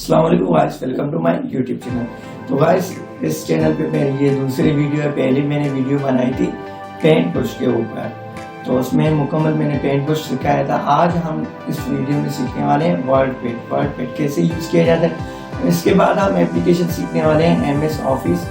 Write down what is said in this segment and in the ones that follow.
अस्सलाम वालेकुम guys, welcome to my YouTube channel. तो गाइस इस चैनल पे मेरी ये दूसरी वीडियो है। पहले मैंने वीडियो बनाई थी पेंट ब्रश के ऊपर, तो उसमें मुकम्मल मैंने पेंट ब्रश सिखाया था। आज हम इस वीडियो में सीखने वाले हैं वर्ड पेंट कैसे यूज़ किया जाता है। इसके बाद हम एप्लीकेशन सीखने वाले हैं MS ऑफिस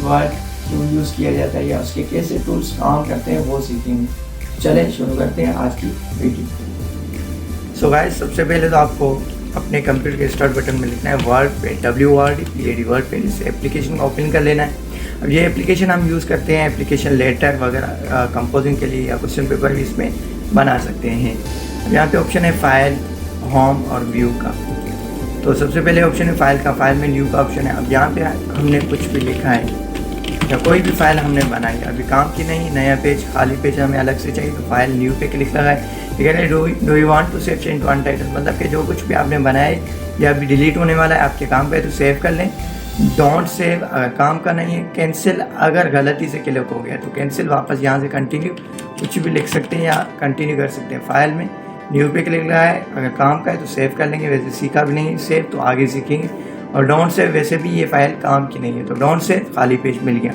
वर्ड क्यों यूज़ किया जाता है या उसके कैसे टूल्स काम करते हैं वो सीखेंगे। चलें शुरू करते हैं आज की वीडियो। सो गाइस, सबसे पहले तो आपको अपने कंप्यूटर के स्टार्ट बटन में लिखना है वर्ड पेंट, वर्ड पेंट। इस एप्लीकेशन को ओपन कर लेना है। अब ये एप्लीकेशन हम यूज़ करते हैं एप्लीकेशन लेटर वगैरह कंपोजिंग के लिए या क्वेश्चन पेपर भी इसमें बना सकते हैं। अब यहाँ पे ऑप्शन है फाइल, होम और व्यू का। तो सबसे पहले ऑप्शन है फाइल का, फाइल में न्यू का ऑप्शन है। अब यहाँ पे हमने कुछ भी लिखा है या कोई भी फाइल हमने बनाई, अभी काम की नहीं, नया पेज, खाली पेज हमें अलग से चाहिए, तो फाइल न्यू पे क्लिक लगाए। ठीक है, do you want to save change one title, मतलब कि जो कुछ भी आपने बनाए या अभी डिलीट होने वाला है आपके काम पे तो सेव कर लें। डोंट सेव अगर काम का नहीं है। कैंसिल अगर गलती से क्लिक हो गया तो कैंसिल, वापस यहाँ से कंटिन्यू कुछ भी लिख सकते हैं या कंटिन्यू कर सकते हैं। फाइल में न्यू पे क्लिक लगाए, अगर काम का है तो सेव कर लेंगे, वैसे सीखा भी नहीं सेव तो आगे सीखेंगे। और डोंट सेव, वैसे भी ये फाइल काम की नहीं है तो डोंट सेव, खाली पेज मिल गया।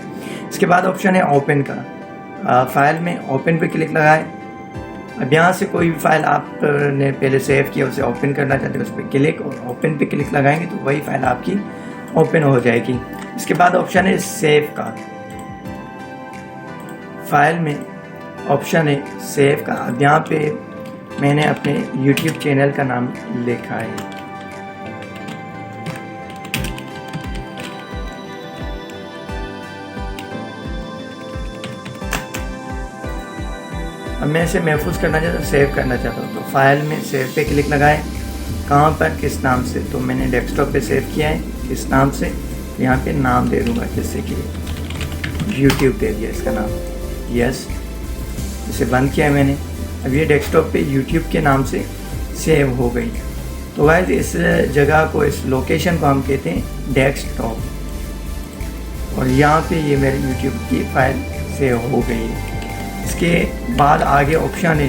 इसके बाद ऑप्शन है ओपन का, फाइल में ओपन पे क्लिक लगाए। अब यहाँ से कोई भी फाइल आपने पहले सेव किया उसे ओपन करना चाहते हैं, उस पर क्लिक और ओपन पे क्लिक लगाएंगे तो वही फाइल आपकी ओपन हो जाएगी। इसके बाद ऑप्शन है सेव का, फाइल में ऑप्शन है सेव का। अब यहाँ पे मैंने अपने YouTube चैनल का नाम लिखा है। अब मैं इसे महफूज करना चाहता हूँ, सेव करना चाहता हूँ, तो फाइल में सेव पे क्लिक लगाएं। कहाँ पर, किस नाम से, तो मैंने डेस्कटॉप पे सेव किया है। किस नाम से, यहाँ पे नाम दे दूँगा, जैसे कि YouTube दे दिया इसका नाम, यस। इसे बंद किया है मैंने। अब ये डेस्कटॉप पे YouTube के नाम से सेव हो गई। तो गाइस इस जगह को, इस लोकेशन को हम कहते हैं डेस्कटॉप, और यहाँ पे ये मेरे YouTube की फाइल सेव हो गई है। इसके बाद आगे ऑप्शन है,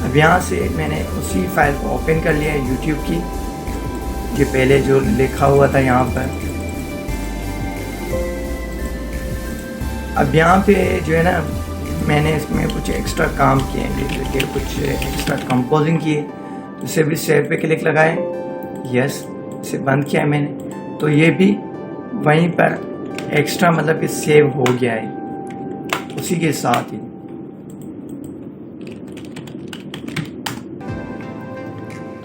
अब यहाँ से मैंने उसी फाइल को ओपन कर लिया है YouTube की, ये पहले जो लिखा हुआ था यहाँ पर। अब यहाँ पे जो है ना, मैंने इसमें कुछ एक्स्ट्रा काम किए हैं, जैसे कि कुछ एक्स्ट्रा कंपोजिंग किए, इसे भी सेव पे क्लिक लगाए, यस। इसे बंद किया है मैंने, तो ये भी वहीं पर एक्स्ट्रा मतलब कि सेव हो गया है उसी के साथ ही।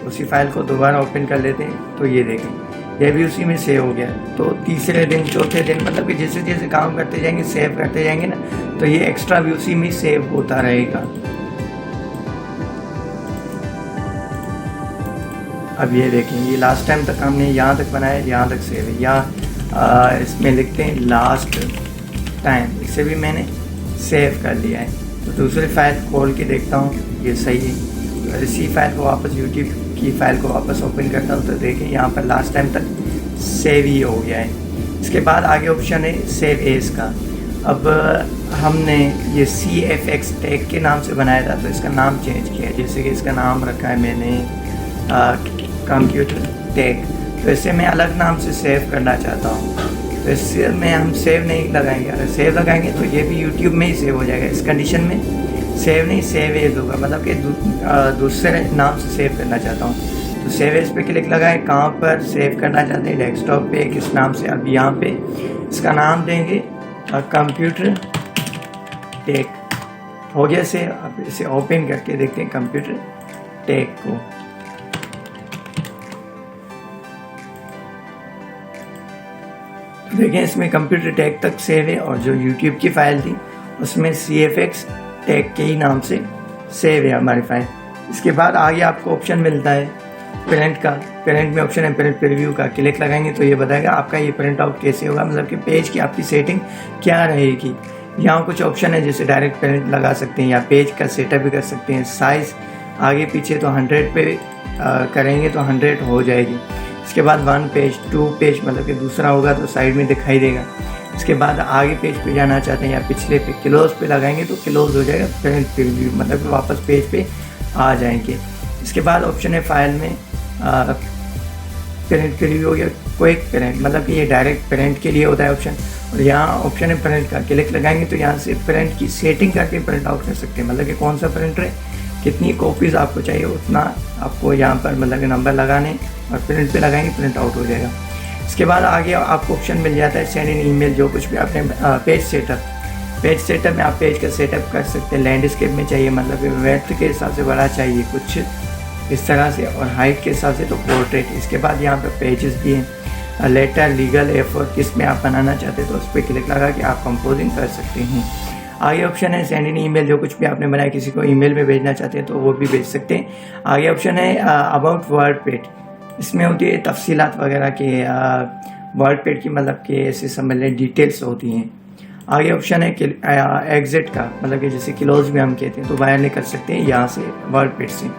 उसी फाइल को दोबारा ओपन कर लेते हैं तो ये देखें ये भी उसी में सेव हो गया। तो तीसरे दिन, चौथे दिन, मतलब कि जैसे जैसे काम करते जाएंगे, सेव करते जाएंगे ना, तो ये एक्स्ट्रा भी उसी में सेव होता रहेगा। अब ये देखें, ये लास्ट टाइम तक हमने यहाँ तक बनाया, यहाँ तक सेव है, या इसमें लिखते हैं लास्ट टाइम, इसे भी मैंने सेव कर लिया है। तो दूसरी फाइल खोल के देखता हूँ ये सही है। तो इसी फाइल को वापस YouTube की फाइल को वापस ओपन करता हूँ तो देखें यहाँ पर लास्ट टाइम तक सेव ही हो गया है। इसके बाद आगे ऑप्शन है सेव एज का। अब हमने ये CFX टैग के नाम से बनाया था तो इसका नाम चेंज किया है, जैसे कि इसका नाम रखा है मैंने कंप्यूटर टैग। तो इसे मैं अलग नाम से सेव करना चाहता हूँ, तो इससे में हम सेव नहीं लगाएंगे। अगर सेव लगाएंगे तो ये भी YouTube में ही सेव हो जाएगा। इस कंडीशन में सेव नहीं, सेव एज होगा, मतलब कि दूसरे नाम से सेव करना चाहता हूँ तो सेव एज पे क्लिक लगाएं। कहाँ पर सेव करना चाहते हैं, डेस्कटॉप पे, किस नाम से। अब यहाँ पे इसका नाम देंगे कंप्यूटर टेक, हो गया से। अब इसे ओपन करके देखते हैं कंप्यूटर टेक को। देखें इसमें कंप्यूटर टेक तक सेव है, और जो YouTube की फाइल थी उसमें CFX टैग के ही नाम से सेव है हमारी फाइल। इसके बाद आगे आपको ऑप्शन मिलता है प्रिंट का। प्रिंट में ऑप्शन है प्रिंट प्रीव्यू का, क्लिक लगाएंगे तो ये बताएगा आपका ये प्रिंट आउट कैसे होगा, मतलब कि पेज की आपकी सेटिंग क्या रहेगी। यहाँ कुछ ऑप्शन है, जैसे डायरेक्ट प्रिंट लगा सकते हैं या पेज का सेटअप भी कर सकते हैं। साइज़ आगे पीछे तो 100 पे करेंगे तो 100 हो जाएगी। इसके बाद 1 पेज, 2 पेज, मतलब कि दूसरा होगा तो साइड में दिखाई देगा। इसके बाद आगे पेज पे जाना चाहते हैं या पिछले पे, क्लोज पे लगाएंगे तो क्लोज हो जाएगा, प्रिंट प्रीव्यू, मतलब कि वापस पेज पे आ जाएंगे। इसके बाद ऑप्शन है फाइल में प्रिंट प्रीव्यू हो गया, क्विक प्रिंट मतलब कि ये डायरेक्ट प्रिंट के लिए होता है ऑप्शन। और यहाँ ऑप्शन है प्रिंट का, क्लिक लगाएंगे तो यहाँ से प्रिंट की सेटिंग करके प्रिंट आउट कर सकते हैं। मतलब कि कौन सा प्रिंटर है, कितनी कॉपीज़ आपको चाहिए उतना आपको यहाँ पर मतलब कि नंबर लगाने और प्रिंट पे लगाएंगे, प्रिंट आउट हो जाएगा। इसके बाद आगे आपको ऑप्शन मिल जाता है सेंड इन ईमेल, जो कुछ भी आपने पेज सेटअप में आप पेज का सेटअप कर सकते हैं। लैंडस्केप में चाहिए मतलब कि वेथ के हिसाब से बड़ा चाहिए कुछ इस तरह से, और हाइट के हिसाब से तो पोर्ट्रेट। इसके बाद यहाँ पर पेजेस भी हैं, लेटर, लीगल, A4 किस में आप बनाना चाहते हैं तो उस पर क्लिक लगा के आप कंपोजिंग कर सकते हैं। आगे ऑप्शन है सेंड इन ईमेल, जो कुछ भी आपने बनाया किसी को ईमेल में भेजना चाहते हैं तो वो भी भेज सकते हैं। आगे ऑप्शन है अबाउट वर्डपैड, इसमें होती है तफसीलात वगैरह के वर्डपैड की, मतलब कि ऐसे समझ लें डिटेल्स होती हैं। आगे ऑप्शन है एग्जिट का, मतलब कि जैसे क्लोज भी हम कहते हैं तो बाहर निकल सकते हैं यहाँ से वर्डपैड से।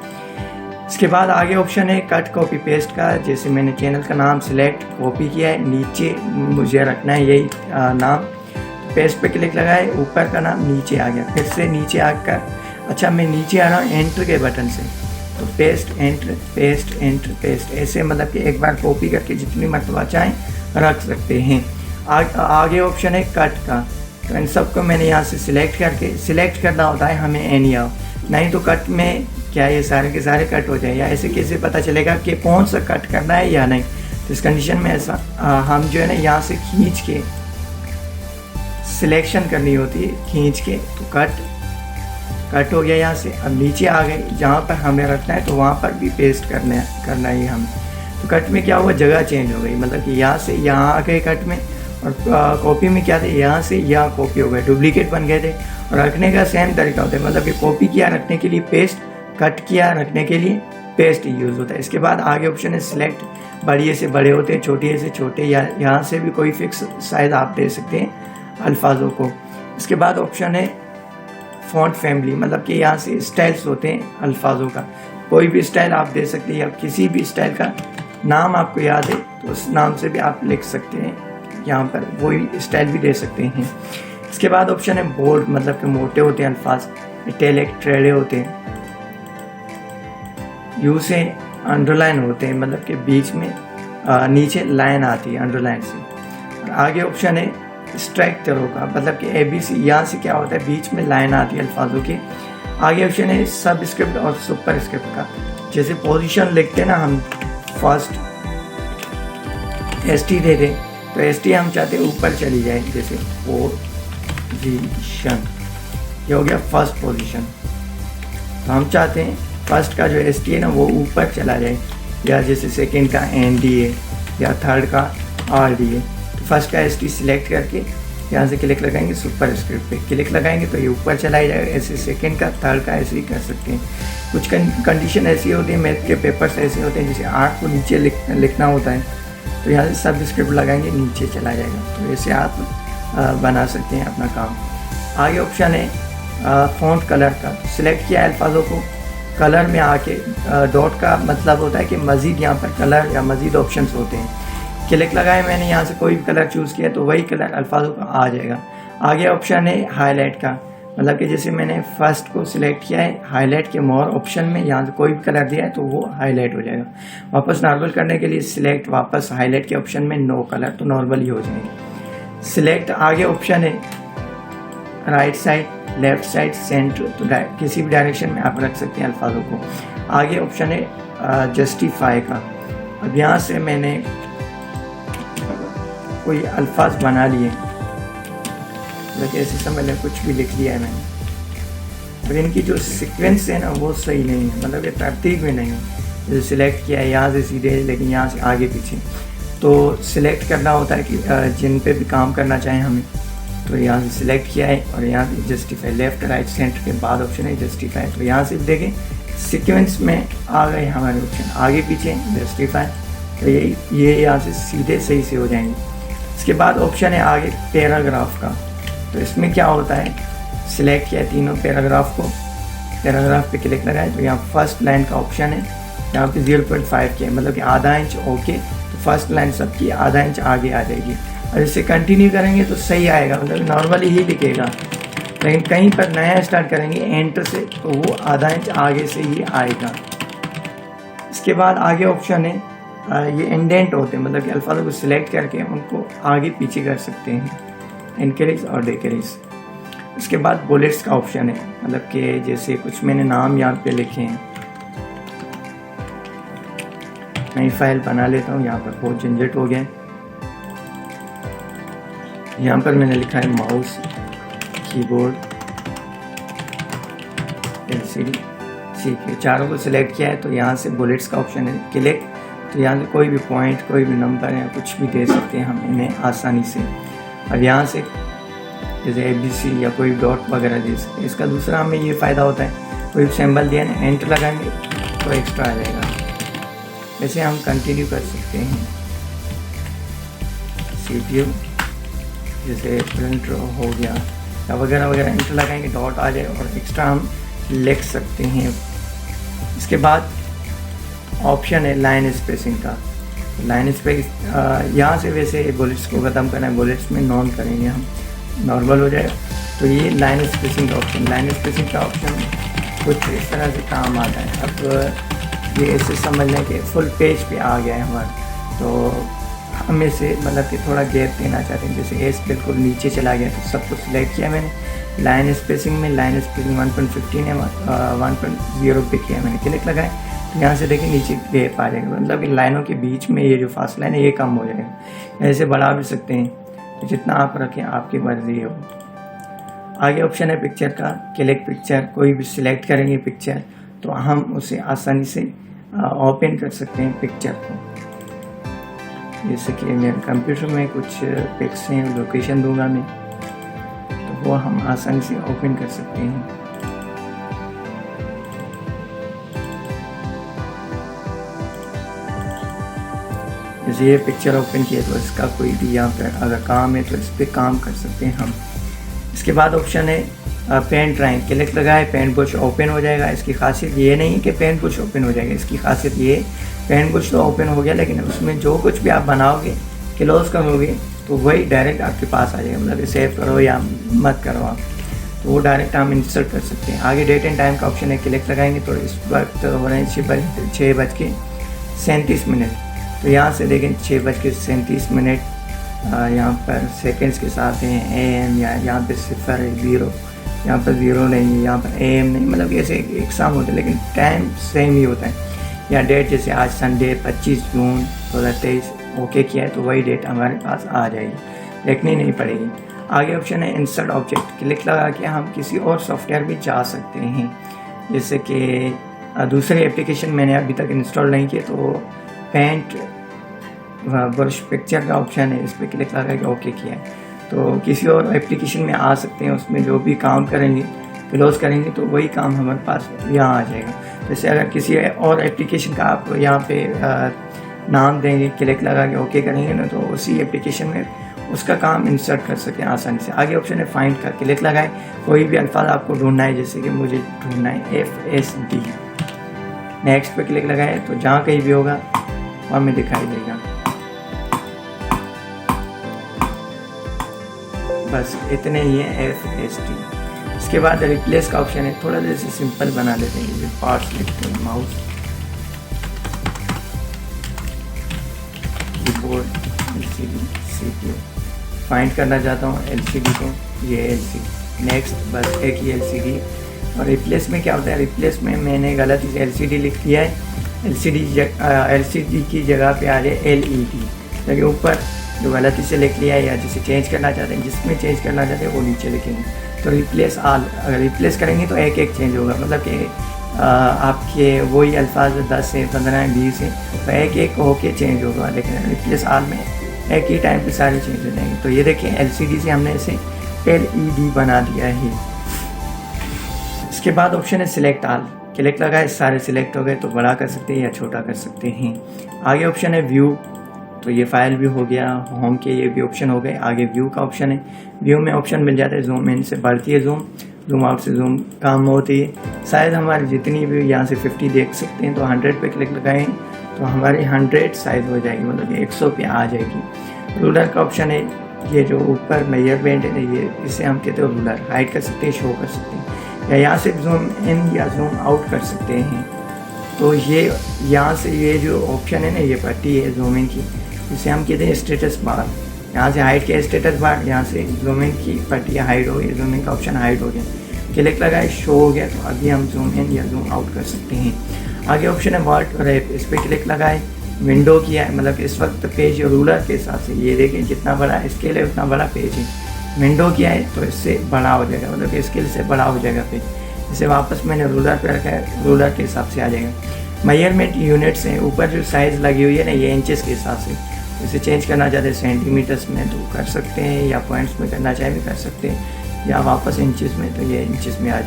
इसके बाद आगे ऑप्शन है कट कॉपी पेस्ट का, जैसे मैंने चैनल का नाम सिलेक्ट कॉपी किया है, नीचे मुझे रखना है यही नाम, पेस्ट पे क्लिक लगाए, ऊपर का नाम नीचे आ गया, फिर से नीचे आकर अच्छा मैं नीचे आ रहा हूँ एंटर के बटन से, तो paste enter paste enter paste, ऐसे मतलब कि एक बार कॉपी करके जितनी मरतबा चाहें रख सकते हैं। आगे ऑप्शन है कट का, तो इन सबको मैंने यहाँ से सिलेक्ट करना होता है हमें एनी आओ, नहीं तो कट में क्या ये सारे के सारे कट हो जाए, या ऐसे कैसे पता चलेगा कि कौन सा कट करना है या नहीं। तो इस कंडीशन में ऐसा हम जो है ना यहाँ से खींच के सिलेक्शन करनी होती है, खींच के तो कट हो गया यहाँ से। अब नीचे आ गए, जहाँ पर हमें रखना है तो वहाँ पर भी पेस्ट करना ही हमें। तो कट में क्या हुआ, जगह चेंज हो गई, मतलब कि यहाँ से यहाँ आ गए कट में, और कॉपी में क्या थे, यहाँ से यहाँ कॉपी हो गए, डुप्लीकेट बन गए थे। और रखने का सेम तरीका होता है, मतलब कि कॉपी किया रखने के लिए पेस्ट, कट किया रखने के लिए पेस्ट यूज़ होता है। इसके बाद आगे ऑप्शन है सिलेक्ट, बड़े से बड़े होते हैं, छोटे से छोटे, या यहाँ से भी कोई फिक्स साइज आप दे सकते हैं अल्फाजों को। इसके बाद ऑप्शन है फॉन्ट फैमिली, मतलब कि यहाँ से स्टाइल्स होते हैं अल्फाजों का, कोई भी स्टाइल आप दे सकते हैं, या किसी भी स्टाइल का नाम आपको याद है तो उस नाम से भी आप लिख सकते हैं, यहाँ पर वही स्टाइल भी दे सकते हैं। इसके बाद ऑप्शन है बोल्ड, मतलब कि मोटे होते हैं अल्फाज, इटैलिक टेढ़े होते हैं, यू से अंडरलाइन होते हैं, मतलब कि बीच में नीचे लाइन आती है अंडरलाइन से। और आगे ऑप्शन है स्ट्राइक तरों का, मतलब कि ABC, यहाँ से क्या होता है बीच में लाइन आती है अल्फाजों की। आगे ऑप्शन है सब स्क्रिप्ट और सुपर स्क्रिप्ट का, जैसे पोजीशन लिखते हैं ना हम, फर्स्ट ST दे दें तो ST हम चाहते हैं ऊपर चली जाए, जैसे पोजीशन, ये हो गया फर्स्ट पोजीशन, तो हम चाहते हैं फर्स्ट का जो ST है ना वो ऊपर चला जाए, या जैसे सेकंड का ND है या थर्ड का RD है, तो फर्स्ट का ST सिलेक्ट करके यहाँ से क्लिक लगाएंगे, सुपर स्क्रिप्ट पे क्लिक लगाएंगे तो ये ऊपर चला ही जाएगा। ऐसे सेकंड का थर्ड का ऐसे ही कर सकते हैं। कुछ कंडीशन ऐसी होती है, मैथ के पेपर्स ऐसे होते हैं जैसे 8 को नीचे लिखना होता है, तो यहाँ से सब स्क्रिप्ट लगाएंगे नीचे चला जाएगा, तो ऐसे आप बना सकते हैं अपना काम। आगे ऑप्शन है फ़ॉन्ट कलर का, सिलेक्ट किया अल्फाजों को, कलर में आके डॉट का मतलब होता है कि मज़ीद यहाँ पर कलर या मज़ीद ऑप्शंस होते हैं, क्लिक लगाए मैंने यहाँ से कोई भी कलर चूज़ किया तो वही कलर अल्फाजों का आ जाएगा। आगे ऑप्शन है हाईलाइट का, मतलब कि जैसे मैंने फर्स्ट को सिलेक्ट किया है, हाईलाइट के मोर ऑप्शन में यहाँ से कोई भी कलर दिया है तो वो हाईलाइट हो जाएगा। वापस नॉर्मल करने के लिए सिलेक्ट, वापस हाईलाइट के ऑप्शन में नो कलर, तो नॉर्मल ही हो जाएंगे। सिलेक्ट आगे ऑप्शन है right side, left side, centre, तो किसी भी डायरेक्शन में आप रख सकते हैं अल्फाजों को। आगे ऑप्शन है जस्टिफाई का, अब यहाँ से मैंने कोई अल्फाज बना लिए, मतलब ऐसे समझ लें कुछ भी लिख लिया है मैंने, और इनकी जो सीक्वेंस है ना वो सही नहीं है, मतलब ये तरतीब में नहीं है। जैसे सिलेक्ट किया है यहाँ से सीधे, लेकिन यहाँ से आगे पीछे, तो सिलेक्ट करना होता है कि जिन पे भी काम करना चाहें हमें, तो यहाँ से सिलेक्ट किया है और यहाँ से जस्टिफाई, लेफ्ट राइट सेंटर के बाद ऑप्शन है जस्टिफाई, तो यहाँ से देखें सीक्वेंस में आ गए हमारे ऑप्शन, आगे पीछे जस्टिफाई, तो ये यहाँ से सीधे सही से हो जाएंगे। इसके बाद ऑप्शन है आगे पैराग्राफ का, तो इसमें क्या होता है, सिलेक्ट किया तीनों पैराग्राफ को, पैराग्राफ पे क्लिक लगाए तो यहाँ फर्स्ट लाइन का ऑप्शन है, यहाँ पे 0.5 के मतलब कि आधा इंच ओके, तो फर्स्ट लाइन सबकी आधा इंच आगे आ जाएगी। और इसे कंटिन्यू करेंगे तो सही आएगा, मतलब नॉर्मली ही लिखेगा, लेकिन कहीं पर नया स्टार्ट करेंगे एंटर से तो वो आधा इंच आगे से ही आएगा। इसके बाद आगे ऑप्शन है ये इंडेंट होते हैं, मतलब कि अल्फाजों को सिलेक्ट करके उनको आगे पीछे कर सकते हैं, इनक्रीज और डिक्रीज। इसके बाद बुलेट्स का ऑप्शन है, मतलब कि जैसे कुछ मैंने नाम यहाँ पे लिखे हैं, नई फाइल बना लेता हूँ। यहाँ पर बहुत झंझट हो गया है। यहाँ पर मैंने लिखा है माउस, कीबोर्ड, एलसीडी, सीपीयू, चारों को सिलेक्ट किया है। तो यहाँ से बुलेट्स का ऑप्शन है क्लिक, तो यहाँ से कोई भी पॉइंट, कोई भी नंबर या कुछ भी दे सकते हैं हम इन्हें आसानी से। और यहाँ से जैसे ABC या कोई डॉट वगैरह दे सकते हैं। इसका दूसरा हमें ये फ़ायदा होता है, कोई सिंबल दिया ना, एंटर लगाएंगे तो एक्स्ट्रा आ जाएगा। जैसे हम कंटिन्यू कर सकते हैं। CPU जैसे प्रिंटर हो गया या वगैरह वगैरह, एंटर लगाएंगे डॉट आ जाए और एक्स्ट्रा हम लिख सकते हैं। इसके बाद ऑप्शन है लाइन स्पेसिंग का। लाइन स्पेस यहाँ से वैसे बुलेट्स को ख़त्म करना है, बुलेट्स में नॉन करेंगे हम, नॉर्मल हो जाएगा। तो ये लाइन स्पेसिंग का ऑप्शन, लाइन स्पेसिंग का ऑप्शन कुछ इस तरह से काम आता है। अब ये ऐसे समझ लें कि फुल पेज पे आ गया है हमारा, तो हम इसे मतलब कि थोड़ा गैप देना चाहते हैं। जैसे एस बिल्कुल नीचे चला गया तो सब कुछ सिलेक्ट किया मैंने। लाइन स्पेसिंग में लाइन स्पेसिंग 1.15 है, 1.0 पे किया मैंने, क्लिक लगाए तो यहाँ से देखिए नीचे गैप आ जाएगा, मतलब इन लाइनों के बीच में ये जो फासला है ये कम हो जाएगा। ऐसे बढ़ा भी सकते हैं, तो जितना आप रखें आपकी मर्जी हो। आगे ऑप्शन है पिक्चर का, क्लिक पिक्चर, कोई भी सिलेक्ट करेंगे पिक्चर तो हम उसे आसानी से ओपन कर सकते हैं पिक्चर को। जैसे कि मेरे कंप्यूटर में कुछ पिक्स हैं, लोकेशन दूंगा मैं, तो वो हम आसानी से ओपन कर सकते हैं। जैसे ये पिक्चर ओपन किया तो इसका कोई भी यहाँ पर अगर काम है तो इस पर काम कर सकते हैं हम। इसके बाद ऑप्शन है पेन ड्राइंग, क्लिक लगाए पेन ब्रश ओपन हो जाएगा। इसकी खासियत ये नहीं है कि पेन ब्रश ओपन हो जाएगा, इसकी खासियत ये पेन ब्रश तो ओपन हो गया, लेकिन उसमें जो कुछ भी आप बनाओगे क्लोज करोगे तो वही डायरेक्ट आपके पास आ जाएगा। मतलब सेव करो या मत करो आप, तो वो डायरेक्ट हम इंसर्ट कर सकते हैं। आगे डेट एंड टाइम का ऑप्शन है, क्लिक लगाएंगे तो इस वक्त हो रहे हैं 6:37। तो यहाँ से देखें 6:37 यहाँ पर सेकंड्स के साथ हैं AM, या यहाँ पे 0 है, 0 यहाँ पर 0 नहीं है, यहाँ पर AM नहीं, मतलब ऐसे एक शाम होता है लेकिन टाइम सेम ही होता है। या डेट जैसे आज संडे 25 जून 2023 ओके किया है तो वही डेट हमारे पास आ जाएगी, लिखनी नहीं पड़ेगी। आगे ऑप्शन है इंसर्ट ऑब्जेक्ट, क्लिक लगा के हम किसी और सॉफ्टवेयर भी जा सकते हैं। जैसे कि दूसरे एप्लीकेशन मैंने अभी तक इंस्टॉल नहीं किए, तो पेंट ब्रश पिक्चर का ऑप्शन है, इस पर क्लिक लगा के ओके किया है तो किसी और एप्लीकेशन में आ सकते हैं। उसमें जो भी काम करेंगे क्लोज करेंगे तो वही काम हमारे पास यहाँ आ जाएगा। जैसे अगर किसी और एप्लीकेशन का आप यहाँ पे नाम देंगे, क्लिक लगा के ओके करेंगे ना, तो उसी एप्लीकेशन में उसका काम इंसर्ट कर सकें आसानी से। आगे ऑप्शन है फाइंड का, क्लिक लगाएं, कोई भी अल्फाज आपको ढूंढना है, जैसे कि मुझे ढूंढना है FSD, नेक्स्ट पे क्लिक लगाएं तो जहाँ कहीं भी होगा और हमें दिखाई देगा। बस इतने ही है FSD। इसके बाद रिप्लेस का ऑप्शन है, थोड़ा जैसे सिंपल बना लेते हैं, जैसे पार्ट्स लिखते हैं, mouse, keyboard, LCD, CPU। Find करना चाहता हूँ LCD को, ये LCD, नेक्स्ट, बस एक ही LCD। और रिप्लेस में क्या होता है, रिप्लेस में मैंने गलती से LCD लिख दिया है, LCD की जगह पे आ जाए LED, लेकिन ऊपर जो गलती से लिख लिया है या जिसे चेंज करना चाहते हैं, जिसमें चेंज करना चाहते हैं वो नीचे लिखेंगे। तो रिप्लेस ऑल, अगर रिप्लेस करेंगे तो एक एक चेंज होगा, मतलब कि आपके वही अल्फाज 10 से 15 है 20 है तो एक एक होके चेंज होगा, लेकिन रिप्लेस ऑल में एक ही टाइम पे सारे चेंज हो जाएंगे। तो ये देखिए LCD से हमने इसे LED बना दिया है। इसके बाद ऑप्शन है सिलेक्ट ऑल, क्लिक लगाए सारे सिलेक्ट हो गए तो बड़ा कर सकते हैं या छोटा कर सकते हैं। आगे ऑप्शन है व्यू, तो ये फाइल भी हो गया, होम के ये भी ऑप्शन हो गए। आगे व्यू का ऑप्शन है, व्यू में ऑप्शन मिल जाता है जूम इन से बढ़ती है जूम, जूम आउट से जूम काम होती है। शायद हमारी जितनी भी यहाँ से 50 देख सकते हैं, तो 100 पे क्लिक लगाएं तो हमारी 100 साइज हो जाएगी, मतलब 100 पे आ जाएगी। रूलर का ऑप्शन है, ये जो ऊपर मेजरमेंट है ये, इसे हम कहते हैं रूलर, हाइड कर सकते हैं, शो कर सकते हैं, या यहाँ से जूम इन या जूम आउट कर सकते हैं। तो ये यहाँ से ये जो ऑप्शन है ना, ये पट्टी है जूम इन की, इसे हम कहते हैं स्टेटस बार। यहाँ से हाइट के स्टेटस बार, यहाँ से जूम इन की पट्टी हाइड हो गई, जूम इन का ऑप्शन हाइड हो गया, क्लिक लगाए शो हो गया। तो अभी हम जूम इन या जूम आउट कर सकते हैं। आगे ऑप्शन है वर्ड रैप, इस पर क्लिक लगाए। विंडो किया है, मतलब इस वक्त पेज रूलर के हिसाब से ये देखें जितना बड़ा स्केल है उतना बड़ा पेज है। विंडो किया है तो इससे बड़ा हो जाएगा, मतलब स्केल से बड़ा हो जाएगा पेज। इसे वापस मैंने रूलर पर रखा है, रूलर के हिसाब से आ जाएगा। मेजरमेंट यूनिट्स हैं, ऊपर जो साइज़ लगी हुई है ना ये इंचेस के हिसाब से। इसे चेंज करना चाहते हैं सेंटीमीटर्स में तो कर सकते हैं, या पॉइंट्स में करना चाहे भी कर सकते हैं, या वापस इंचेस में तो ये इंचेस में आ जाए।